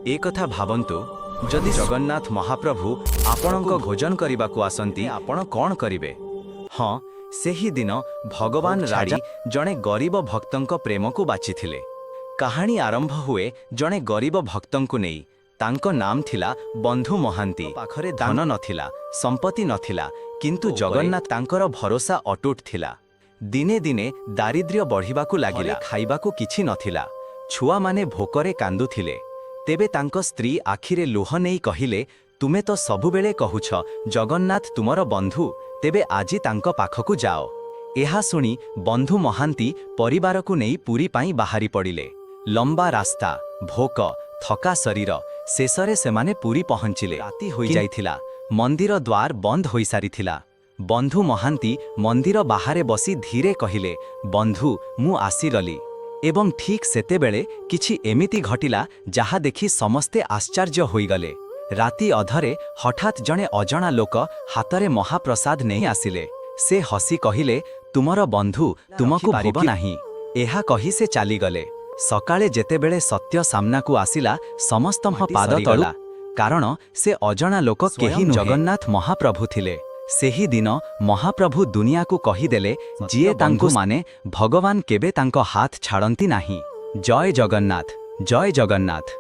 एकथा भावंतु जदि जगन्नाथ महाप्रभु आपणक भोजन करने आसती आपण कौन करिवे। हाँ, सेही दिन भगवान राड़ी जड़े गरीब भक्तंक प्रेम को बाछिथिले। कहानी आरंभ हुए जड़े गरीब भक्तंकु नहीं। तांको नाम थिला बंधु महांती। पाखरे धन नथिला, संपत्ति नथिला, किंतु जगन्नाथ तांकर भरोसा अटूट थिला। दिने दिने दारिद्र्य बढ़िबाकु लागिला। खाइबाकु किछि नथिला। छुआ माने भोकरे कांदुथिले। तेबे तांको स्त्री आखिरे लुह नेई कहिले, तुमे तो सबुबेले कहुछ जगन्नाथ तुमर बंधु, तेबे आजी तांको पाखकु जाओ। एहा सुनी बंधु महांती परिवार को नहीं पुरी पाई बाहरी पड़िले। लंबा रास्ता, भोक, थका शरीर, शेषरे सेमाने पुरी पहुंचिले। राति होई जाइथिला। मंदिर द्वार बंद होई सारिथिला। बंधु महांती मंदिर बाहरे बसी धीरे कहिले, बंधु मु आसीगली। एवं ठीक सेते बेले किछि एमिति घटिला जहा देखि समस्ते आश्चर्य होइगले। राति अधरे हठात जणे अजणा लोक हातरे महाप्रसाद नहीं आसिले। से हसी कहिले, तुमर बंधु तुमकु भोग नाही। एहा कही से चालीगले। सकाळे जेतेबेले सत्य सामना को आसिला, समस्त पाद तळा, कारण से अजणा लोक केही जगन्नाथ महाप्रभु थिले। सेही दिन महाप्रभु दुनिया को कहीदेले, जिए तांकु माने भगवान केबे तांको हाथ छाड़ंती नाही। जय जगन्नाथ, जय जगन्नाथ।